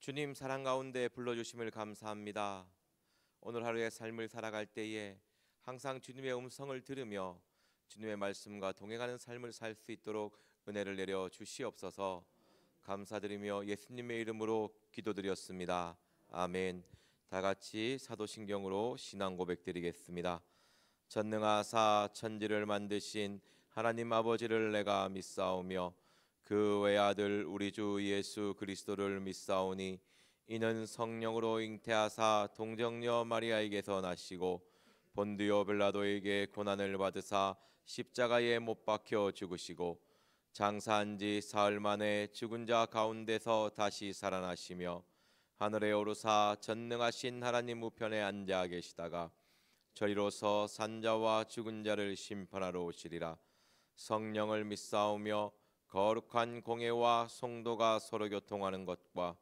주님 사랑 가운데 불러주심을 감사합니다. 오늘 하루의 삶을 살아갈 때에 항상 주님의 음성을 들으며 주님의 말씀과 동행하는 삶을 살 수 있도록 은혜를 내려 주시옵소서. 감사드리며 예수님의 이름으로 기도드렸습니다. 아멘. 다 같이 사도신경으로 신앙 고백드리겠습니다. 전능하사 천지를 만드신 하나님 아버지를 내가 믿사오며 그 외아들 우리 주 예수 그리스도를 믿사오니 이는 성령으로 잉태하사 동정녀 마리아에게서 나시고 본디오 빌라도에게 고난을 받으사 십자가에 못 박혀 죽으시고 장사한 지 사흘 만에 죽은 자 가운데서 다시 살아나시며 하늘에 오르사 전능하신 하나님 우편에 앉아 계시다가 저리로서 산자와 죽은 자를 심판하러 오시리라. 성령을 믿사오며 거룩한 공회와 성도가 서로 교통하는 것과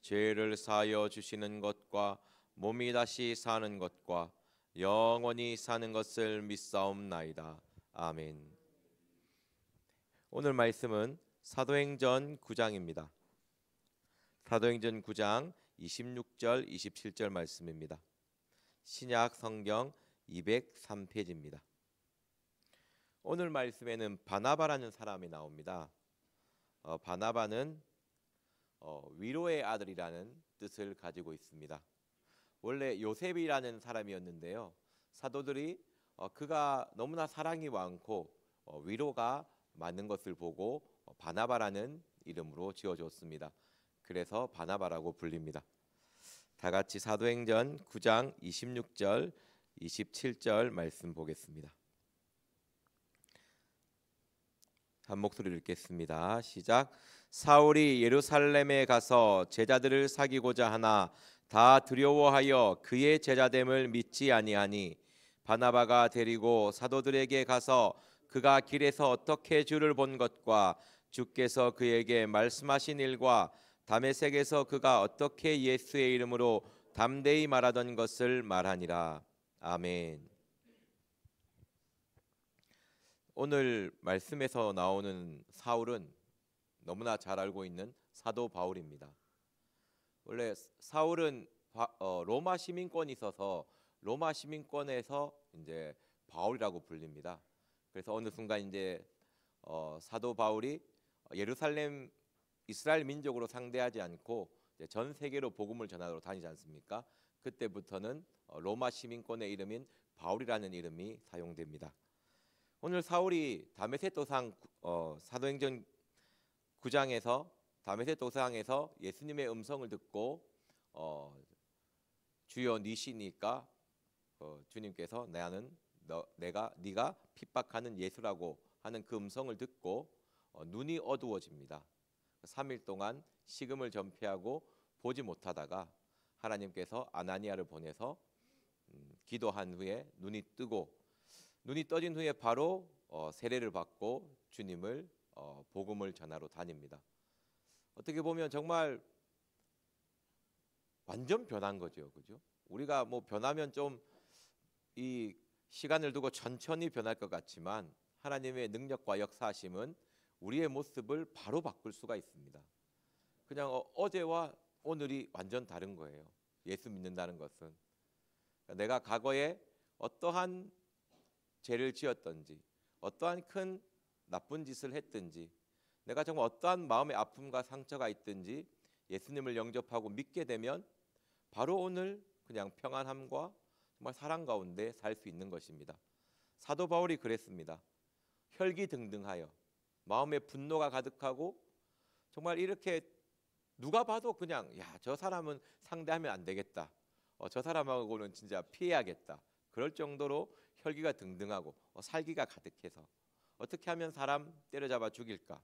죄를 사하여 주시는 것과 몸이 다시 사는 것과 영원히 사는 것을 믿사옵나이다. 아멘. 오늘 말씀은 사도행전 9장입니다. 사도행전 9장 26절 27절 말씀입니다. 신약 성경 203페이지입니다. 오늘 말씀에는 바나바라는 사람이 나옵니다. 바나바는 위로의 아들이라는 뜻을 가지고 있습니다. 원래 요셉이라는 사람이었는데요. 사도들이 그가 너무나 사랑이 많고 위로가 많은 것을 보고 바나바라는 이름으로 지어줬습니다. 그래서 바나바라고 불립니다. 다 같이 사도행전 9장 26절 27절 말씀 보겠습니다. 한 목소리로 읽겠습니다. 시작. 사울이 예루살렘에 가서 제자들을 사귀고자 하나 다 두려워하여 그의 제자됨을 믿지 아니하니 바나바가 데리고 사도들에게 가서 그가 길에서 어떻게 주를 본 것과 주께서 그에게 말씀하신 일과 다메섹에서 그가 어떻게 예수의 이름으로 담대히 말하던 것을 말하니라. 아멘. 오늘 말씀에서 나오는 사울은 너무나 잘 알고 있는 사도 바울입니다. 원래 사울은 로마 시민권이 있어서 로마 시민권에서 이제 바울이라고 불립니다. 그래서 어느 순간 이제 사도 바울이 예루살렘 이스라엘 민족으로 상대하지 않고 이제 전 세계로 복음을 전하러 다니지 않습니까? 그때부터는 로마 시민권의 이름인 바울이라는 이름이 사용됩니다. 오늘 사울이 다메섹 도상 사도행전 9장에서 다메섹 도상에서 예수님의 음성을 듣고 주여 니시니까 주님께서 네가 핍박하는 예수라고 하는 그 음성을 듣고 눈이 어두워집니다. 3일 동안 식음을 전폐하고 보지 못하다가 하나님께서 아나니아를 보내서 기도한 후에 눈이 떠진 후에 바로 세례를 받고 주님을 복음을 전하러 다닙니다. 어떻게 보면 정말 완전 변한 거죠, 그죠? 우리가 뭐 변하면 좀 이 시간을 두고 천천히 변할 것 같지만 하나님의 능력과 역사하심은 우리의 모습을 바로 바꿀 수가 있습니다. 그냥 어제와 오늘이 완전 다른 거예요. 예수 믿는다는 것은 내가 과거에 어떠한 죄를 지었든지 어떠한 큰 나쁜 짓을 했든지 내가 정말 어떠한 마음의 아픔과 상처가 있든지 예수님을 영접하고 믿게 되면 바로 오늘 그냥 평안함과 정말 사랑 가운데 살 수 있는 것입니다. 사도 바울이 그랬습니다. 혈기등등하여 마음에 분노가 가득하고 정말 이렇게 누가 봐도 그냥 저 사람은 상대하면 안 되겠다. 저 사람하고는 진짜 피해야겠다. 그럴 정도로 혈기가 등등하고 살기가 가득해서 어떻게 하면 사람 때려잡아 죽일까?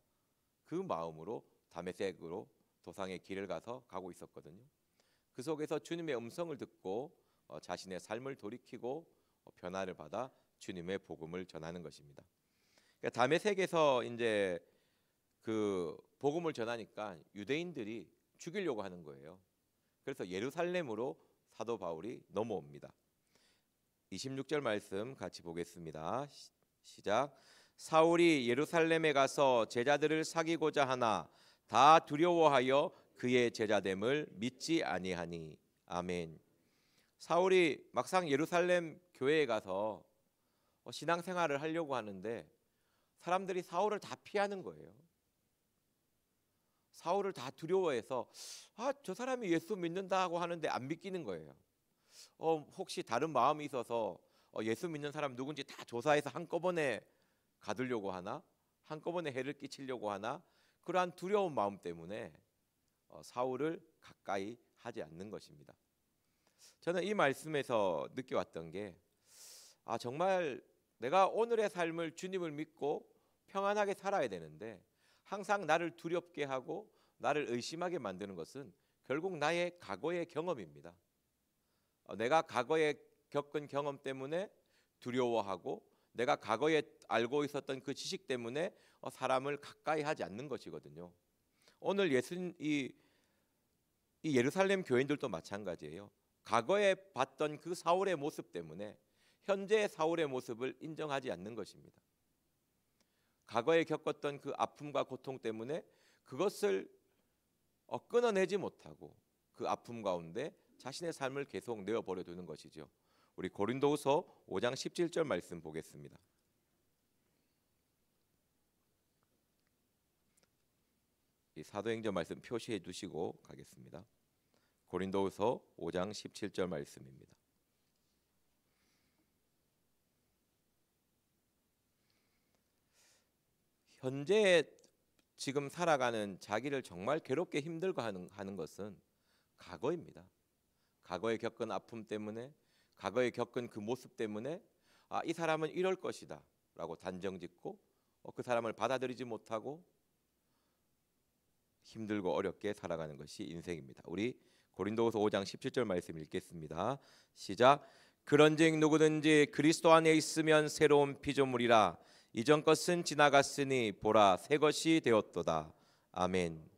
그 마음으로 다메섹으로 도상의 길을 가고 있었거든요. 그 속에서 주님의 음성을 듣고 자신의 삶을 돌이키고 변화를 받아 주님의 복음을 전하는 것입니다. 그러니까 다메섹에서 이제 그 복음을 전하니까 유대인들이 죽이려고 하는 거예요. 그래서 예루살렘으로 사도 바울이 넘어옵니다. 26절 말씀 같이 보겠습니다. 시작. 사울이 예루살렘에 가서 제자들을 사귀고자 하나 다 두려워하여 그의 제자됨을 믿지 아니하니. 아멘. 사울이 막상 예루살렘 교회에 가서 신앙생활을 하려고 하는데 사람들이 사울을 다 피하는 거예요. 사울을 다 두려워해서 저 사람이 예수 믿는다고 하는데 안 믿기는 거예요. 혹시 다른 마음이 있어서 예수 믿는 사람 누군지 다 조사해서 한꺼번에 가두려고 하나? 한꺼번에 해를 끼치려고 하나? 그러한 두려운 마음 때문에 사울을 가까이 하지 않는 것입니다. 저는 이 말씀에서 느껴왔던 게 정말 내가 오늘의 삶을 주님을 믿고 평안하게 살아야 되는데 항상 나를 두렵게 하고 나를 의심하게 만드는 것은 결국 나의 과거의 경험입니다. 내가 과거에 겪은 경험 때문에 두려워하고 내가 과거에 알고 있었던 그 지식 때문에 사람을 가까이 하지 않는 것이거든요. 오늘 이 예루살렘 교인들도 마찬가지예요. 과거에 봤던 그 사울의 모습 때문에 현재의 사울의 모습을 인정하지 않는 것입니다. 과거에 겪었던 그 아픔과 고통 때문에 그것을 끊어내지 못하고 그 아픔 가운데 자신의 삶을 계속 내어버려 두는 것이죠. 우리 고린도후서 5장 17절 말씀 보겠습니다. 이 사도행전 말씀 표시해 두시고 가겠습니다. 고린도후서 5장 17절 말씀입니다. 현재 지금 살아가는 자기를 정말 괴롭게 힘들고 하는 것은 과거입니다. 과거에 겪은 아픔 때문에, 과거에 겪은 그 모습 때문에 이 사람은 이럴 것이다 라고 단정짓고 그 사람을 받아들이지 못하고 힘들고 어렵게 살아가는 것이 인생입니다. 우리 고린도후서 5장 17절 말씀 읽겠습니다. 시작. 그런즉 누구든지 그리스도 안에 있으면 새로운 피조물이라 이전 것은 지나갔으니 보라 새 것이 되었도다. 아멘.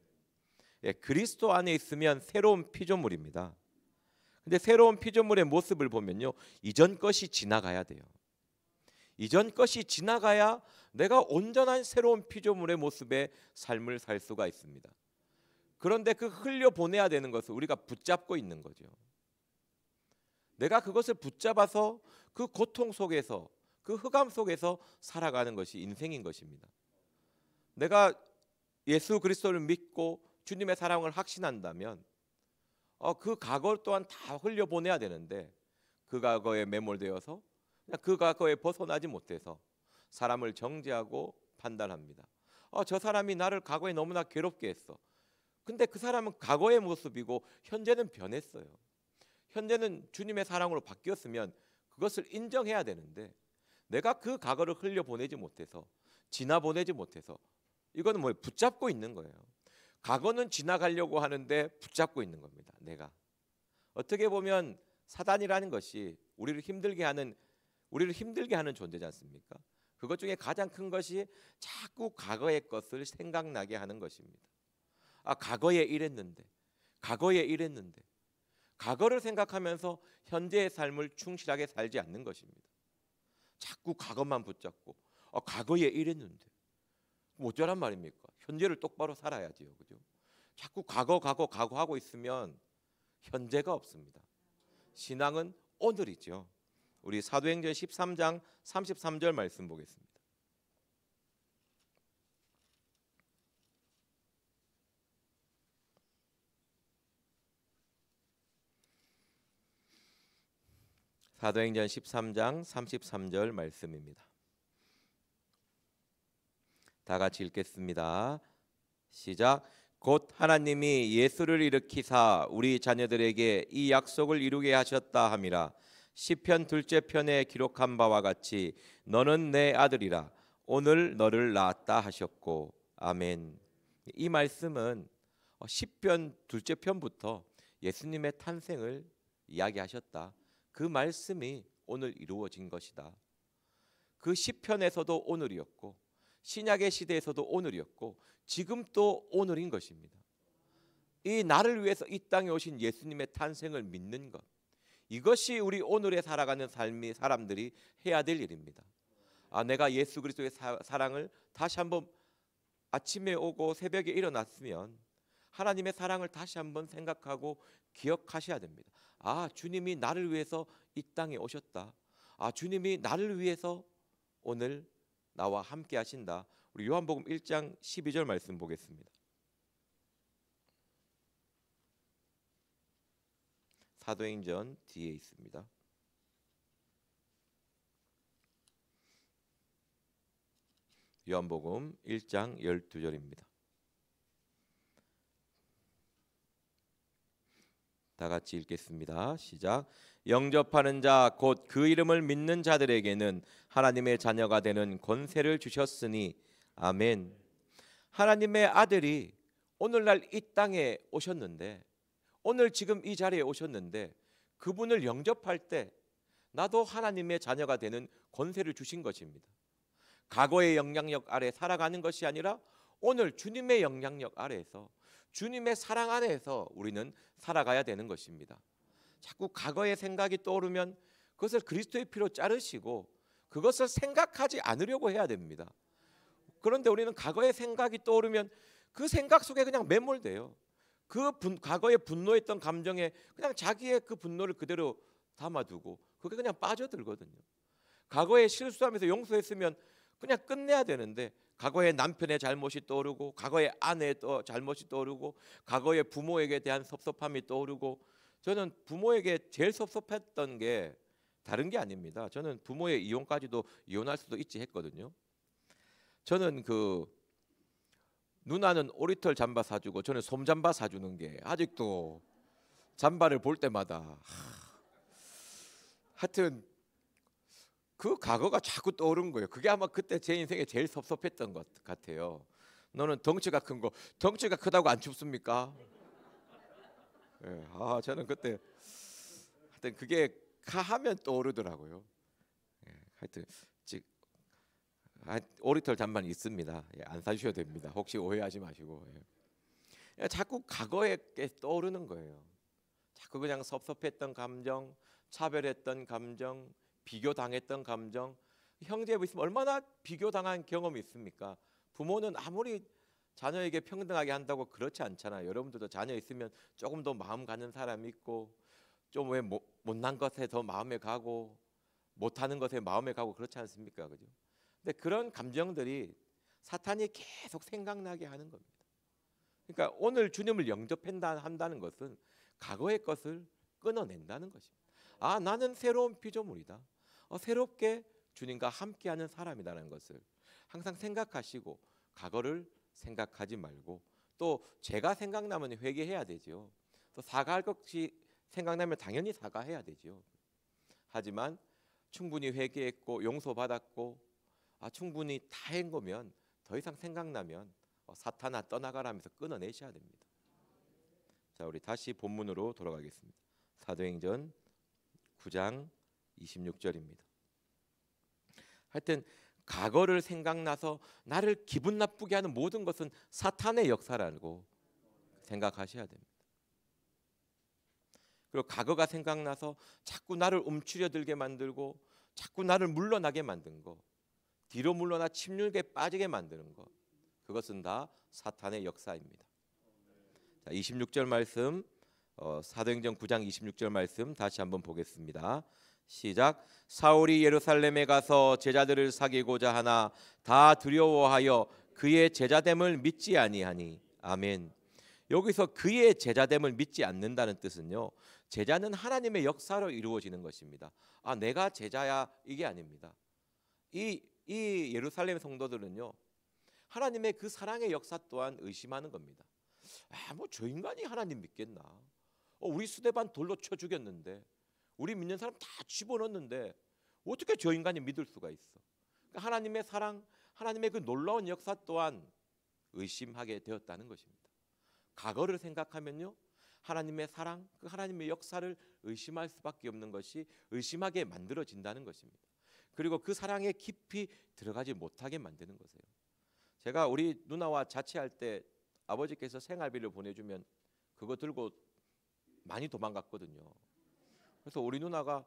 그리스도 안에 있으면 새로운 피조물입니다. 근데 새로운 피조물의 모습을 보면요, 이전 것이 지나가야 돼요. 이전 것이 지나가야 내가 온전한 새로운 피조물의 모습의 삶을 살 수가 있습니다. 그런데 그 흘려보내야 되는 것을 우리가 붙잡고 있는 거죠. 내가 그것을 붙잡아서 그 고통 속에서 그 흑암 속에서 살아가는 것이 인생인 것입니다. 내가 예수 그리스도를 믿고 주님의 사랑을 확신한다면 그 과거 또한 다 흘려보내야 되는데 그 과거에 매몰되어서 그냥 그 과거에 벗어나지 못해서 사람을 정죄하고 판단합니다. 저 사람이 나를 과거에 너무나 괴롭게 했어. 근데 그 사람은 과거의 모습이고 현재는 변했어요. 현재는 주님의 사랑으로 바뀌었으면 그것을 인정해야 되는데 내가 그 과거를 흘려보내지 못해서 지나보내지 못해서 이거는 뭐예요? 붙잡고 있는 거예요. 과거는 지나가려고 하는데 붙잡고 있는 겁니다. 내가 어떻게 보면 사단이라는 것이 우리를 힘들게 하는 존재지 않습니까? 그것 중에 가장 큰 것이 자꾸 과거의 것을 생각나게 하는 것입니다. 과거에 이랬는데 과거를 생각하면서 현재의 삶을 충실하게 살지 않는 것입니다. 자꾸 과거만 붙잡고 과거에 이랬는데 어쩌란 말입니까? 현재를 똑바로 살아야지요, 그죠? 자꾸 과거 하고 있으면 현재가 없습니다. 신앙은 오늘이죠. 우리 사도행전 13장 33절 말씀 보겠습니다. 사도행전 13장 33절 말씀입니다. 다 같이 읽겠습니다. 시작. 곧 하나님이 예수를 일으키사 우리 자녀들에게 이 약속을 이루게 하셨다 함이라. 시편 둘째 편에 기록한 바와 같이 너는 내 아들이라 오늘 너를 낳았다 하셨고. 아멘. 이 말씀은 시편 둘째 편부터 예수님의 탄생을 이야기하셨다. 그 말씀이 오늘 이루어진 것이다. 그 시편에서도 오늘이었고 신약의 시대에서도 오늘이었고 지금 또 오늘인 것입니다. 이 나를 위해서 이 땅에 오신 예수님의 탄생을 믿는 것, 이것이 우리 오늘에 살아가는 삶이 사람들이 해야 될 일입니다. 내가 예수 그리스도의 사랑을 다시 한번 아침에 오고 새벽에 일어났으면 하나님의 사랑을 다시 한번 생각하고 기억하셔야 됩니다. 아, 주님이 나를 위해서 이 땅에 오셨다. 아, 주님이 나를 위해서 오늘 나와 함께 하신다. 우리 요한복음 1장 12절 말씀 보겠습니다. 사도행전 뒤에 있습니다. 요한복음 1장 12절입니다. 다 같이 읽겠습니다. 시작. 영접하는 자 곧 그 이름을 믿는 자들에게는 하나님의 자녀가 되는 권세를 주셨으니 아멘. 하나님의 아들이 오늘날 이 땅에 오셨는데, 오늘 지금 이 자리에 오셨는데, 그분을 영접할 때 나도 하나님의 자녀가 되는 권세를 주신 것입니다. 과거의 영향력 아래 살아가는 것이 아니라 오늘 주님의 영향력 아래에서, 주님의 사랑 안에서 우리는 살아가야 되는 것입니다. 자꾸 과거의 생각이 떠오르면 그것을 그리스도의 피로 자르시고 그것을 생각하지 않으려고 해야 됩니다. 그런데 우리는 과거의 생각이 떠오르면 그 생각 속에 그냥 매몰돼요. 과거에 분노했던 감정에 그냥 자기의 그 분노를 그대로 담아두고 그게 그냥 빠져들거든요. 과거에 실수하면서 용서했으면 그냥 끝내야 되는데 과거의 남편의 잘못이 떠오르고, 과거의 아내의 잘못이 떠오르고, 과거의 부모에게 대한 섭섭함이 떠오르고. 저는 부모에게 제일 섭섭했던 게 다른 게 아닙니다. 저는 부모의 이혼까지도 이혼할 수도 있지 했거든요. 저는 누나는 오리털 잠바 사주고 저는 솜잠바 사주는 게 아직도 잠바를 볼 때마다 하여튼 그 과거가 자꾸 떠오른 거예요. 그게 아마 그때 제 인생에 제일 섭섭했던 것 같아요. 너는 덩치가 큰 거, 덩치가 크다고 안 춥습니까? 예, 저는 그때 하여튼 그게 하면 떠오르더라고요. 예, 하여튼 오리털 잠바는 있습니다. 예, 안 사주셔도 됩니다. 혹시 오해하지 마시고. 예. 자꾸 과거에 떠오르는 거예요. 자꾸 그냥 섭섭했던 감정, 차별했던 감정, 비교당했던 감정. 형제 있으면 얼마나 비교당한 경험이 있습니까? 부모는 아무리 자녀에게 평등하게 한다고 그렇지 않잖아요. 여러분들도 자녀 있으면 조금 더 마음 가는 사람이 있고, 좀 왜 못난 것에 더 마음에 가고, 못하는 것에 마음에 가고 그렇지 않습니까? 그죠? 근데 그런 감정들이 사탄이 계속 생각나게 하는 겁니다. 그러니까 오늘 주님을 영접한다는 것은 과거의 것을 끊어낸다는 것입니다. 아, 나는 새로운 피조물이다. 새롭게 주님과 함께하는 사람이라는 것을 항상 생각하시고, 과거를 생각하지 말고, 또 죄가 생각나면 회개해야 되죠. 또 사과할 것이 생각나면 당연히 사과해야 되죠. 하지만 충분히 회개했고 용서받았고 충분히 다 한 거면 더 이상 생각나면 사탄아 떠나가라면서 끊어내셔야 됩니다. 자, 우리 다시 본문으로 돌아가겠습니다. 사도행전 9장 26절입니다. 하여튼 과거를 생각나서 나를 기분 나쁘게 하는 모든 것은 사탄의 역사라고 생각하셔야 됩니다. 그리고 과거가 생각나서 자꾸 나를 움츠려들게 만들고, 자꾸 나를 물러나게 만든 거, 뒤로 물러나 침륜에 빠지게 만드는 것, 그것은 다 사탄의 역사입니다. 자, 26절 말씀, 사도행전 9장 26절 말씀 다시 한번 보겠습니다. 시작. 사울이 예루살렘에 가서 제자들을 사귀고자 하나 다 두려워하여 그의 제자됨을 믿지 아니하니. 아멘. 여기서 그의 제자됨을 믿지 않는다는 뜻은요, 제자는 하나님의 역사로 이루어지는 것입니다. 내가 제자야, 이게 아닙니다. 이 예루살렘 성도들은요, 하나님의 그 사랑의 역사 또한 의심하는 겁니다. 뭐 저 인간이 하나님 믿겠나? 우리 수대반 돌로 쳐 죽였는데, 우리 믿는 사람 다 집어넣었는데 어떻게 저 인간이 믿을 수가 있어? 그러니까 하나님의 사랑, 하나님의 그 놀라운 역사 또한 의심하게 되었다는 것입니다. 과거를 생각하면요, 하나님의 사랑, 그 하나님의 역사를 의심할 수밖에 없는 것이 의심하게 만들어진다는 것입니다. 그리고 그 사랑에 깊이 들어가지 못하게 만드는 것이에요. 제가 우리 누나와 자취할 때 아버지께서 생활비를 보내주면 그거 들고 많이 도망갔거든요. 그래서 우리 누나가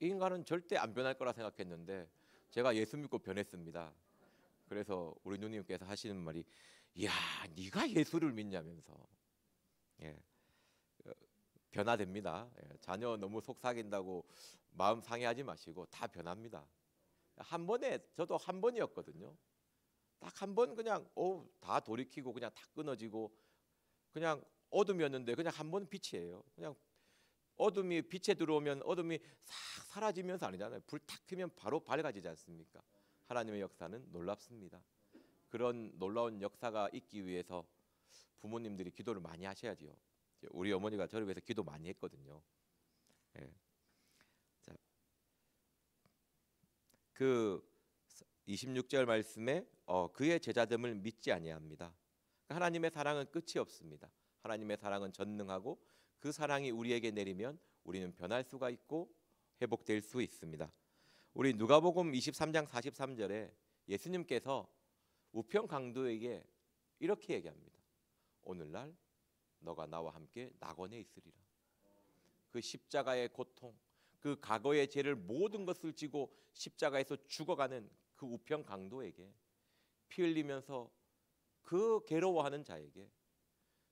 이 인간은 절대 안 변할 거라 생각했는데 제가 예수 믿고 변했습니다. 그래서 우리 누님께서 하시는 말이, 야, 네가 예수를 믿냐면서, 예, 변화됩니다. 예, 자녀 너무 속삭인다고 마음 상해하지 마시고 다 변합니다. 한 번에 저도 한 번이었거든요. 딱 한 번 그냥 다 돌이키고 그냥 다 끊어지고 그냥 어둠이었는데 그냥 한 번 빛이에요. 그냥 어둠이 빛에 들어오면 어둠이 싹 사라지면서 아니잖아요. 불 탁 켜면 바로 밝아지지 않습니까? 하나님의 역사는 놀랍습니다. 그런 놀라운 역사가 있기 위해서 부모님들이 기도를 많이 하셔야지요. 우리 어머니가 저를 위해서 기도 많이 했거든요. 예. 자, 그 26절 말씀에 그의 제자됨을 믿지 아니합니다. 하나님의 사랑은 끝이 없습니다. 하나님의 사랑은 전능하고 그 사랑이 우리에게 내리면 우리는 변할 수가 있고 회복될 수 있습니다. 우리 누가복음 23장 43절에 예수님께서 우편 강도에게 이렇게 얘기합니다. 오늘날 너가 나와 함께 낙원에 있으리라. 그 십자가의 고통, 그 과거의 죄를 모든 것을 지고 십자가에서 죽어가는 그 우편 강도에게 피 흘리면서 그 괴로워하는 자에게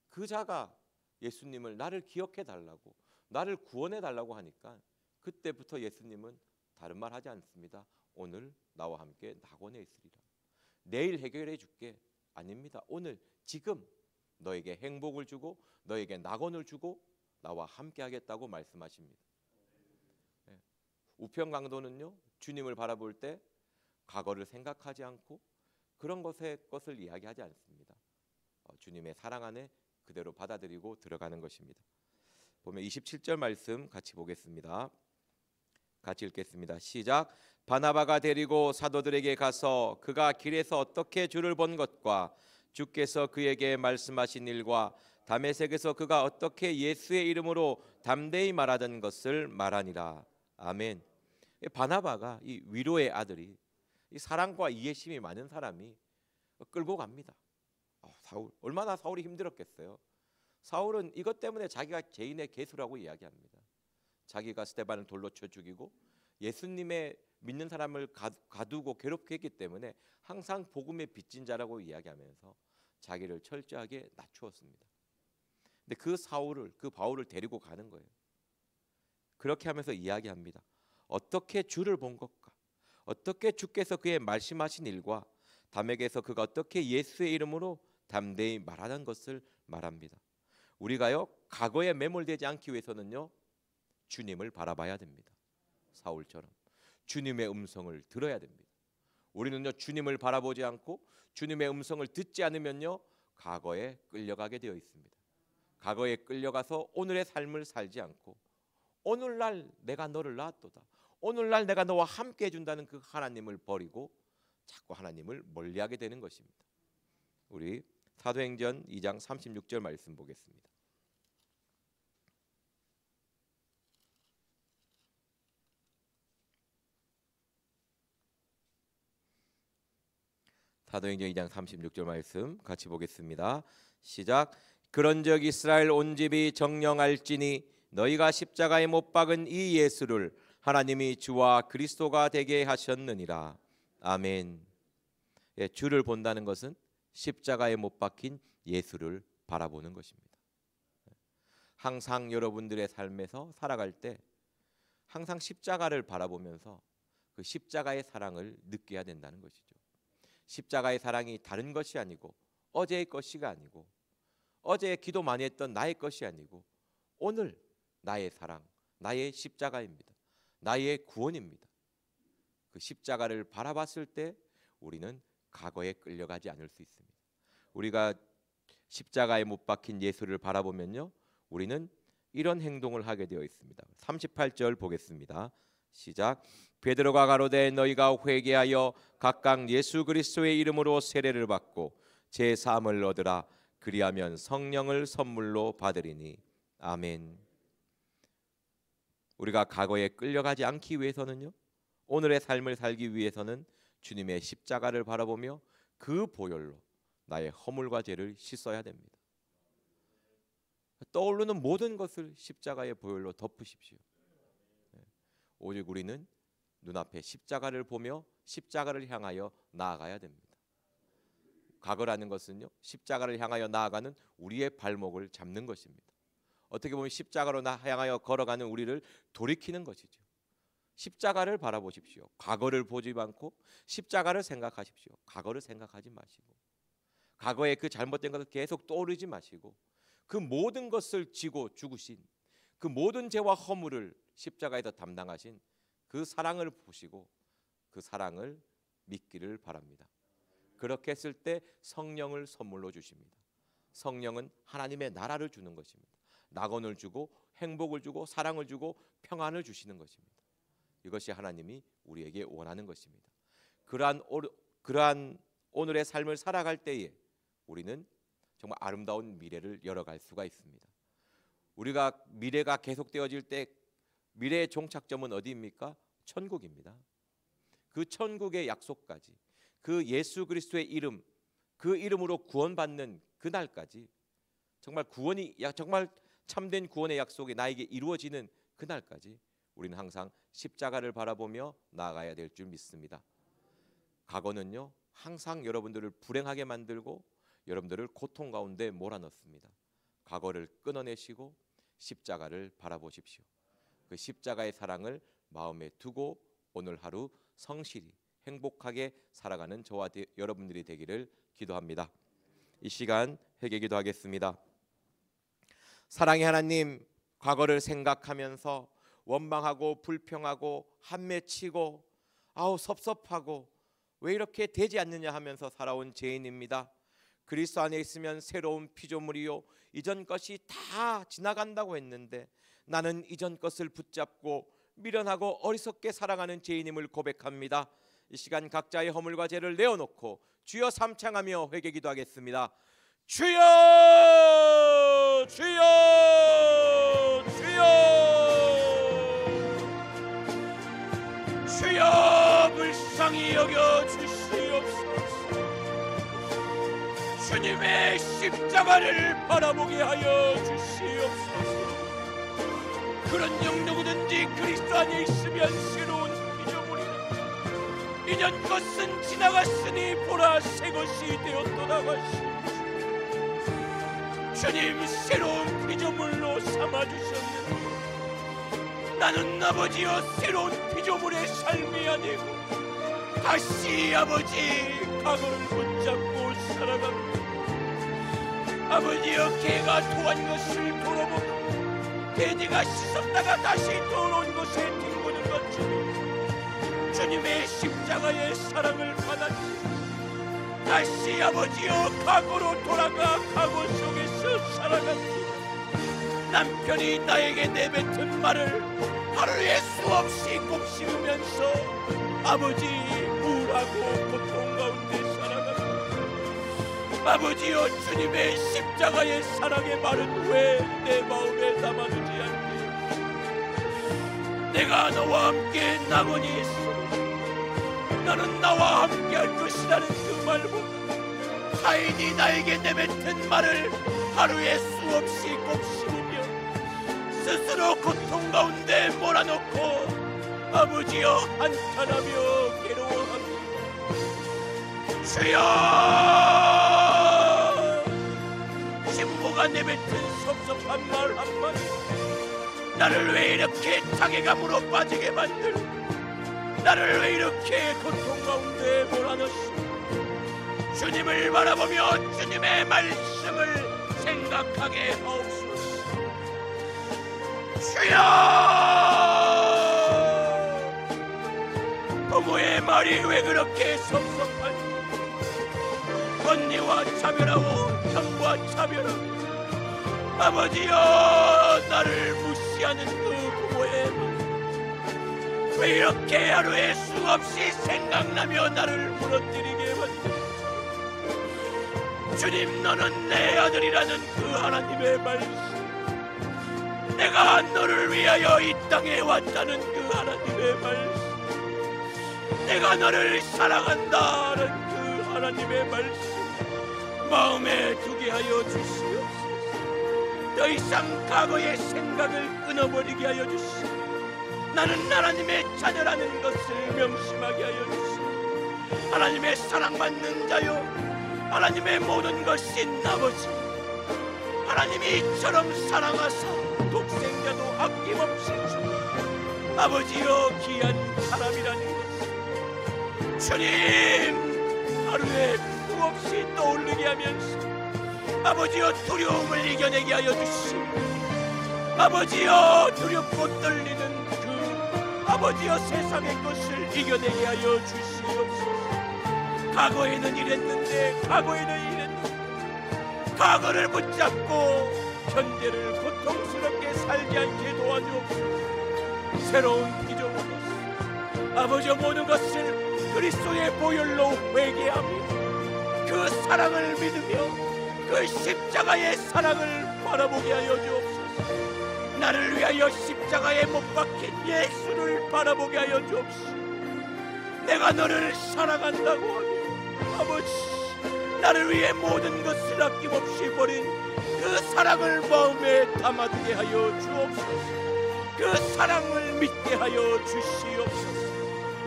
그 자가 예수님을 나를 기억해 달라고 나를 구원해 달라고 하니까 그때부터 예수님은 다른 말 하지 않습니다. 오늘 나와 함께 낙원에 있으리라. 내일 해결해 줄게. 아닙니다. 오늘 지금 너에게 행복을 주고 너에게 낙원을 주고 나와 함께 하겠다고 말씀하십니다. 우편 강도는요, 주님을 바라볼 때 과거를 생각하지 않고 그런 것을 이야기하지 않습니다. 주님의 사랑 안에 그대로 받아들이고 들어가는 것입니다. 보면 27절 말씀 같이 보겠습니다. 같이 읽겠습니다. 시작. 바나바가 데리고 사도들에게 가서 그가 길에서 어떻게 주를 본 것과 주께서 그에게 말씀하신 일과 다메섹에서 그가 어떻게 예수의 이름으로 담대히 말하던 것을 말하니라. 아멘. 바나바가 이 위로의 아들이 이 사랑과 이해심이 많은 사람이 끌고 갑니다. 사울 얼마나 사울이 힘들었겠어요. 사울은 이것 때문에 자기가 죄인의 개수라고 이야기합니다. 자기가 스데반을 돌로 쳐 죽이고 예수님의 믿는 사람을 가두고 괴롭게 했기 때문에 항상 복음의 빚진 자라고 이야기하면서 자기를 철저하게 낮추었습니다. 근데 그 바울을 데리고 가는 거예요. 그렇게 하면서 이야기합니다. 어떻게 주를 본 것과 어떻게 주께서 그의 말씀하신 일과 담에게서 그가 어떻게 예수의 이름으로 담대히 말하는 것을 말합니다. 우리가요 과거에 매몰되지 않기 위해서는요 주님을 바라봐야 됩니다. 사울처럼 주님의 음성을 들어야 됩니다. 우리는요 주님을 바라보지 않고 주님의 음성을 듣지 않으면요 과거에 끌려가게 되어 있습니다. 과거에 끌려가서 오늘의 삶을 살지 않고 오늘날 내가 너를 낳았도다. 오늘날 내가 너와 함께 해준다는 그 하나님을 버리고 자꾸 하나님을 멀리하게 되는 것입니다. 우리 사도행전 2장 36절 말씀 보겠습니다. 사도행전 2장 36절 말씀 같이 보겠습니다. 시작. 그런즉 이스라엘 온 집이 정령할지니 너희가 십자가에 못 박은 이 예수를 하나님이 주와 그리스도가 되게 하셨느니라. 아멘. 주를 본다는 것은 십자가에 못 박힌 예수를 바라보는 것입니다. 항상 여러분들의 삶에서 살아갈 때 항상 십자가를 바라보면서 그 십자가의 사랑을 느껴야 된다는 것이죠. 십자가의 사랑이 다른 것이 아니고 어제의 것이가 아니고 어제 기도 많이 했던 나의 것이 아니고 오늘 나의 사랑, 나의 십자가입니다. 나의 구원입니다. 그 십자가를 바라봤을 때 우리는 과거에 끌려가지 않을 수 있습니다. 우리가 십자가에 못 박힌 예수를 바라보면요 우리는 이런 행동을 하게 되어 있습니다. 38절 보겠습니다. 시작. 베드로가 가로되 너희가 회개하여 각각 예수 그리스도의 이름으로 세례를 받고 제 사함을 얻으라. 그리하면 성령을 선물로 받으리니. 아멘. 우리가 과거에 끌려가지 않기 위해서는요 오늘의 삶을 살기 위해서는 주님의 십자가를 바라보며 그 보혈로 나의 허물과 죄를 씻어야 됩니다. 떠오르는 모든 것을 십자가의 보혈로 덮으십시오. 오직 우리는 눈앞에 십자가를 보며 십자가를 향하여 나아가야 됩니다. 과거라는 것은요, 십자가를 향하여 나아가는 우리의 발목을 잡는 것입니다. 어떻게 보면 십자가로 향하여 걸어가는 우리를 돌이키는 것이죠. 십자가를 바라보십시오. 과거를 보지 않고 십자가를 생각하십시오. 과거를 생각하지 마시고, 과거의 그 잘못된 것을 계속 떠오르지 마시고, 그 모든 것을 지고 죽으신 그 모든 죄와 허물을 십자가에서 담당하신 그 사랑을 보시고 그 사랑을 믿기를 바랍니다. 그렇게 했을 때 성령을 선물로 주십니다. 성령은 하나님의 나라를 주는 것입니다. 낙원을 주고 행복을 주고 사랑을 주고 평안을 주시는 것입니다. 이것이 하나님이 우리에게 원하는 것입니다. 그러한 오늘의 삶을 살아갈 때에 우리는 정말 아름다운 미래를 열어갈 수가 있습니다. 우리가 미래가 계속되어질 때 미래의 종착점은 어디입니까? 천국입니다. 그 천국의 약속까지, 그 예수 그리스도의 이름, 그 이름으로 구원받는 그날까지, 정말 참된 구원의 약속이 나에게 이루어지는 그날까지 우리는 항상 십자가를 바라보며 나아가야 될 줄 믿습니다. 과거는요, 항상 여러분들을 불행하게 만들고 여러분들을 고통 가운데 몰아넣습니다. 과거를 끊어내시고 십자가를 바라보십시오. 그 십자가의 사랑을 마음에 두고 오늘 하루 성실히 행복하게 살아가는 저와 여러분들이 되기를 기도합니다. 이 시간 회개 기도하겠습니다. 사랑의 하나님, 과거를 생각하면서 원망하고 불평하고 한맺히고 섭섭하고 왜 이렇게 되지 않느냐 하면서 살아온 죄인입니다. 그리스도 안에 있으면 새로운 피조물이요, 이전 것이 다 지나간다고 했는데 나는 이전 것을 붙잡고 미련하고 어리석게 살아가는 죄인임을 고백합니다. 이 시간 각자의 허물과 죄를 내어놓고 주여 삼창하며 회개 기도하겠습니다. 주여, 주여, 주여, 주여, 불쌍히 여겨 주시옵소서. 주님의 십자가를 바라보게 하여 주시옵소서. 그런 영 누구든지 그리스도 안에 있으면 새로운 피조물이라. 이전 것은 지나갔으니 보라 새 것이 되었도다 하시옵소서. 주님, 새로운 피조물로 삼아주셨는데 나는 아버지여 새로운 피조물의 삶이 아니고 다시 아버지 과거를 붙잡고 살아갑니다. 아버지여, 개가 토한 것을 돌아보고 돼지가 씻었다가 다시 돌아온 것에 뒹구는 것처럼 주님의 십자가의 사랑을 받았지. 다시 아버지여 과거로 돌아가 과거 속에서 살아갑니다. 남편이 나에게 내뱉은 말을 하루에 수없이 곱씹으면서 아버지 우울하고 고통 가운데 살아갑니다. 아버지여, 주님의 십자가의 사랑의 말은 왜 내 마음에 담아두지 않게? 내가 너와 함께 낙원이 있어 너는 나와 함께 할 것이라는 그 말보다 타인이 나에게 내뱉은 말을 하루에 수없이 곱씹으며 스스로 고통 가운데 몰아넣고 아버지여 한탄하며 괴로워합니다. 주여, 신부가 내뱉은 섭섭한 말 한마디 나를 왜 이렇게 자괴감으로 빠지게 만들고 나를 왜 이렇게 고통 가운데 몰아넣습니까? 주님을 바라보며 주님의 말씀을 생각하게 하옵소서. 주여, 부모의 말이 왜 그렇게 섭섭한지, 언니와 차별하고 형과 차별하고 아버지여 나를 무시하는 그 부모의 말 왜 이렇게 하루에 수없이 생각나며 나를 무너뜨리게 만드냐. 주님, 너는 내 아들이라는 그 하나님의 말씀, 내가 너를 위하여 이 땅에 왔다는 그 하나님의 말씀, 내가 너를 사랑한다는 그 하나님의 말씀 마음에 두게 하여 주시옵소서. 더 이상 과거의 생각을 끊어버리게 하여 주시옵소서. 나는 하나님의 자녀라는 것을 명심하게 하여 주시옵소서. 하나님의 사랑받는 자요, 하나님의 모든 것인 아버지, 하나님이 이처럼 사랑하사 독생자도 아낌없이 주니 아버지여 귀한 사람이라는 것 주님 하루에 수없이 떠오르게 하면서 아버지여 두려움을 이겨내게 하여 주시고 아버지여 두렵고 떨리는 그 아버지여 세상의 것을 이겨내게 하여 주시옵소서. 과거에는 이랬는데 과거를 붙잡고 현재를 고통스럽게 살지 않게 도와주옵소서. 새로운 기적으로서 아버지여 모든 것을 그리스도의 보혈로 회개하며 그 사랑을 믿으며 그 십자가의 사랑을 바라보게 하여 주옵소서. 나를 위하여 십자가에 못 박힌 예수를 바라보게 하여 주옵소서. 내가 너를 사랑한다고 하며 아버지 나를 위해 모든 것을 아낌없이 버린 그 사랑을 마음에 담아두게 하여 주옵소서. 그 사랑을 믿게 하여 주시옵소서.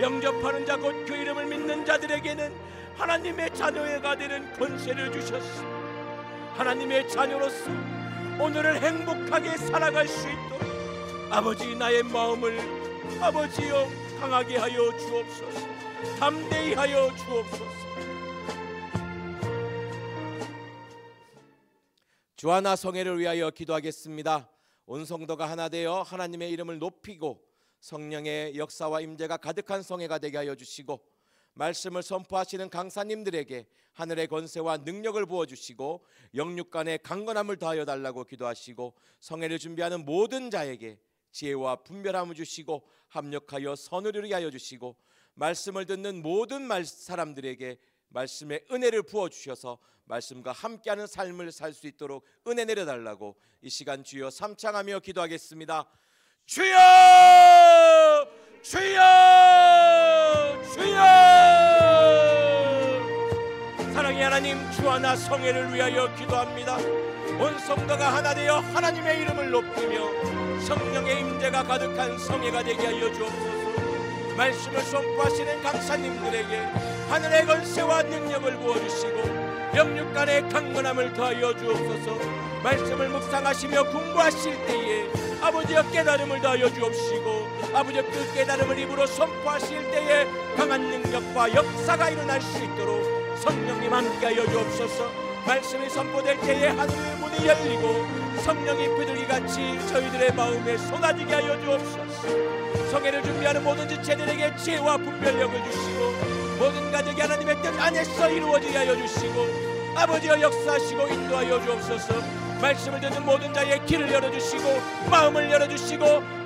영접하는 자 곧 그 이름을 믿는 자들에게는 하나님의 자녀가 되는 권세를 주셨습니다. 하나님의 자녀로서 오늘을 행복하게 살아갈 수 있도록 아버지 나의 마음을 아버지여 강하게 하여 주옵소서. 담대히 하여 주옵소서. 주하나 성회를 위하여 기도하겠습니다. 온 성도가 하나 되어 하나님의 이름을 높이고 성령의 역사와 임재가 가득한 성회가 되게 하여 주시고 말씀을 선포하시는 강사님들에게 하늘의 권세와 능력을 부어주시고 영육간의 강건함을 더하여 달라고 기도하시고 성회를 준비하는 모든 자에게 지혜와 분별함을 주시고 합력하여 선을 이루게 하여 주시고 말씀을 듣는 모든 사람들에게 말씀의 은혜를 부어주셔서 말씀과 함께하는 삶을 살 수 있도록 은혜 내려달라고 이 시간 주여 삼창하며 기도하겠습니다. 주여 주여 주여. 사랑의 하나님, 주하나 성회를 위하여 기도합니다. 온 성도가 하나 되어 하나님의 이름을 높이며 성령의 임재가 가득한 성회가 되게 하여 주옵소서. 말씀을 선포하시는 강사님들에게 하늘의 권세와 능력을 부어주시고 영육간의 강건함을 더하여 주옵소서. 말씀을 묵상하시며 공부하실 때에 아버지여 깨달음을 더하여 주옵시고 아버지여 그 깨달음을 입으로 선포하실 때에 강한 능력과 역사가 일어날 수 있도록 성령님 함께하여 주옵소서. 말씀이 선포될 때에 하늘의 문이 열리고 성령이 비둘기같이 저희들의 마음에 쏟아지게 하여 주옵소서. 성회를 준비하는 모든 지체들에게 지혜와 분별력을 주시고 모든 가족이 하나님의 뜻 안에서 이루어지게 하여 주시고 아버지여 역사하시고 인도하여 주옵소서. 말씀을 듣는 모든 자의 길을 열어주시고 마음을 열어주시고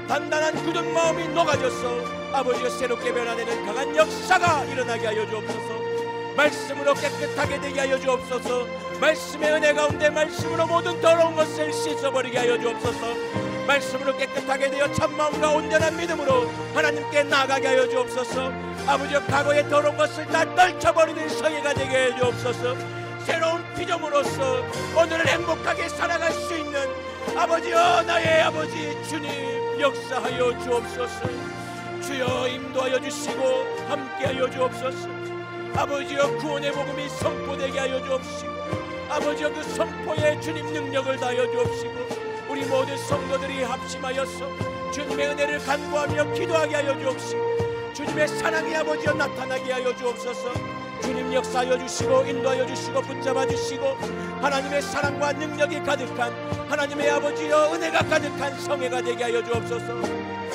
단단한 굳은 마음이 녹아져서 아버지여 새롭게 변화되는 강한 역사가 일어나게 하여 주옵소서. 말씀으로 깨끗하게 되게 하여 주옵소서. 말씀의 은혜 가운데 말씀으로 모든 더러운 것을 씻어버리게 하여 주옵소서. 말씀으로 깨끗하게 되어 참마음과 온전한 믿음으로 하나님께 나아가게 하여 주옵소서. 아버지여 과거의 더러운 것을 다 떨쳐버리는 성회가 되게 하여 주옵소서. 새로운 피조물로서 오늘을 행복하게 살아갈 수 있는 아버지여 나의 아버지 주님 역사하여 주옵소서. 주여 인도하여 주시고 함께하여 주옵소서. 아버지여 구원의 복음이 선포되게 하여 주옵시고 아버지여 그 선포에 주님 능력을 다하여 주옵시고 우리 모든 성도들이 합심하여서 주님의 은혜를 간구하며 기도하게 하여 주옵시고 주님의 사랑이 아버지여 나타나게 하여 주옵소서. 주님 역사하여 주시고 인도하여 주시고 붙잡아 주시고 하나님의 사랑과 능력이 가득한 하나님의 아버지여 은혜가 가득한 성회가 되게 하여 주옵소서.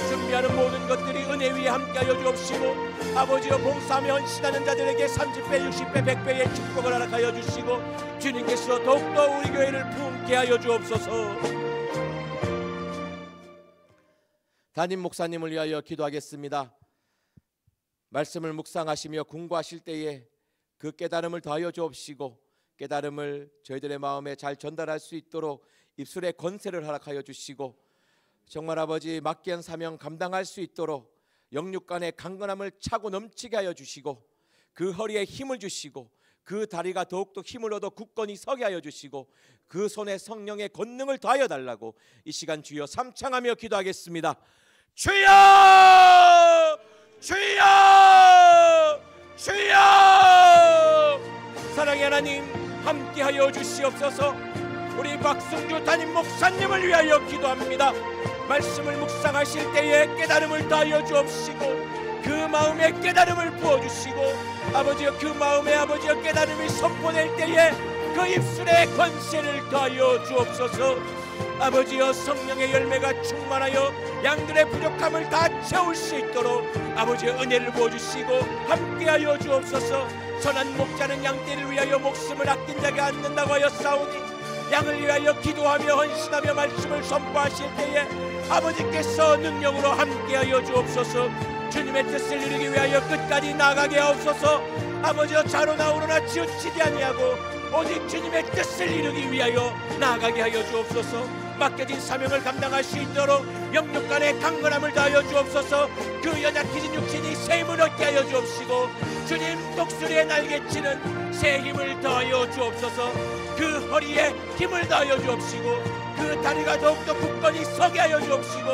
준비하는 모든 것들이 은혜 위에 함께하여 주옵시고 아버지여 봉사하며 헌신하는 자들에게 30배 60배 100배의 축복을 허락하여 주시고 주님께서 더욱더 우리 교회를 품게 하여 주옵소서. 담임 목사님을 위하여 기도하겠습니다. 말씀을 묵상하시며 공부하실 때에 그 깨달음을 더하여 주옵시고 깨달음을 저희들의 마음에 잘 전달할 수 있도록 입술의 권세를 허락하여 주시고 정말 아버지 맡기한 사명 감당할 수 있도록 영육간의 강건함을 차고 넘치게 하여 주시고 그 허리에 힘을 주시고 그 다리가 더욱더 힘을 얻어 굳건히 서게 하여 주시고 그 손에 성령의 권능을 더하여 달라고 이 시간 주여 삼창하며 기도하겠습니다. 주여 주여 주여. 사랑의 하나님, 함께하여 주시옵소서. 우리 박승주 담임 목사님을 위하여 기도합니다. 말씀을 묵상하실 때에 깨달음을 더하여 주옵시고 그 마음에 깨달음을 부어주시고 아버지여 그 마음에 아버지여 깨달음이 선포될 때에 그 입술에 권세를 더하여 주옵소서. 아버지여 성령의 열매가 충만하여 양들의 부족함을 다 채울 수 있도록 아버지여 은혜를 부어주시고 함께하여 주옵소서. 선한 목자는 양떼를 위하여 목숨을 아낀 자가 않는다고 하여 싸우니 양을 위하여 기도하며 헌신하며 말씀을 선포하실 때에 아버지께서 능력으로 함께하여 주옵소서. 주님의 뜻을 이루기 위하여 끝까지 나가게 하옵소서. 아버지여 자로나 우로나 치우치지 아니하고 오직 주님의 뜻을 이루기 위하여 나아가게 하여 주옵소서. 맡겨진 사명을 감당할 수 있도록 영육 간의 강건함을 다하여 주옵소서. 그 연약해진 육신이 새 힘을 얻게 하여 주옵시고 주님 독수리의 날개치는 새 힘을 더하여 주옵소서. 그 허리에 힘을 더하여 주옵시고 그 다리가 더욱더 굳건히 서게 하여 주옵시고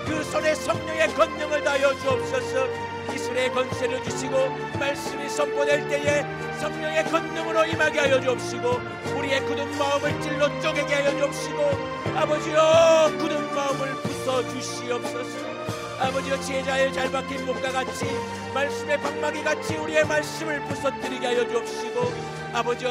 그 손에 성령의 권능을 다하여 주옵소서. 이슬의 권세를 주시고 말씀이 선포될 때에 성령의 권능으로 임하게 하여 주옵시고 우리의 굳은 마음을 찔러 쪼개게 하여 주옵시고 아버지여 굳은 마음을 부숴주시옵소서. 아버지여 제자의 잘 박힌 목과 같이 말씀의 방망이 같이 우리의 말씀을 부서뜨리게 하여 주옵시고 아버지여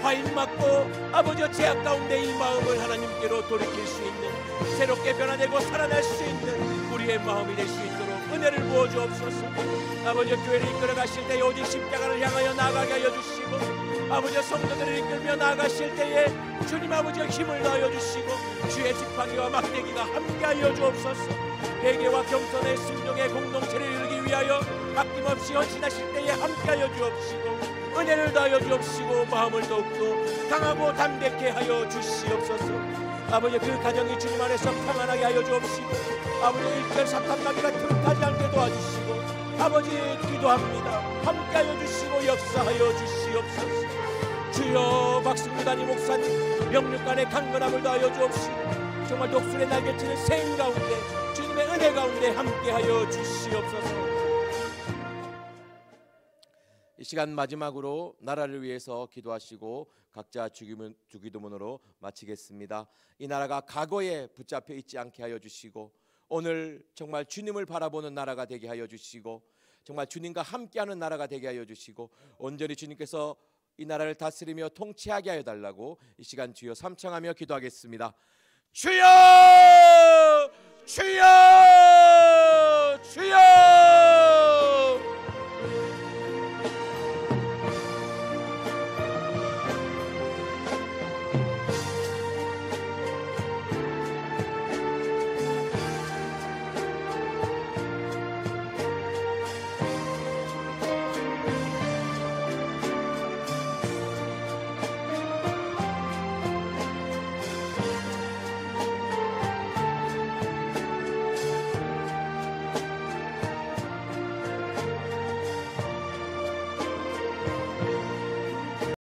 화인 맞고 아버지여 제약 가운데 이 마음을 하나님께로 돌이킬 수 있는 새롭게 변화되고 살아날 수 있는 우리의 마음이 될 수 있도록 은혜를 부어주옵소서. 아버지여 교회를 이끌어 가실 때에 오직 십자가를 향하여 나아가게 하여 주시고 아버지여 성도들을 이끌며 나아가실 때에 주님 아버지여 힘을 더하여 주시고 주의 지팡이와 막대기가 함께하여 주옵소서. 회개와 겸손의 순종의 공동체를 이루기 위하여 아낌없이 헌신하실 때에 함께하여 주옵시고 은혜를 더하여 주옵시고 마음을 더욱더 강하고 담백해 하여 주시옵소서. 아버지 그 가정이 주님 안에서 평안하게 하여 주옵시고 아버지 일절 사탄마귀가 틈타지 않게 도와주시고 아버지 기도합니다. 함께하여 주시고 역사하여 주시옵소서. 주여 박승주 담임 목사님 영육간의 강건함을 더하여 주옵시고 정말 독수리의 날개치는 생 가운데 주님의 은혜 가운데 함께하여 주시옵소서. 이 시간 마지막으로 나라를 위해서 기도하시고 각자 주기도문으로 마치겠습니다. 이 나라가 과거에 붙잡혀 있지 않게 하여 주시고 오늘 정말 주님을 바라보는 나라가 되게 하여 주시고 정말 주님과 함께하는 나라가 되게 하여 주시고 온전히 주님께서 이 나라를 다스리며 통치하게 하여 달라고 이 시간 주여 삼창하며 기도하겠습니다. 주여 주여 주여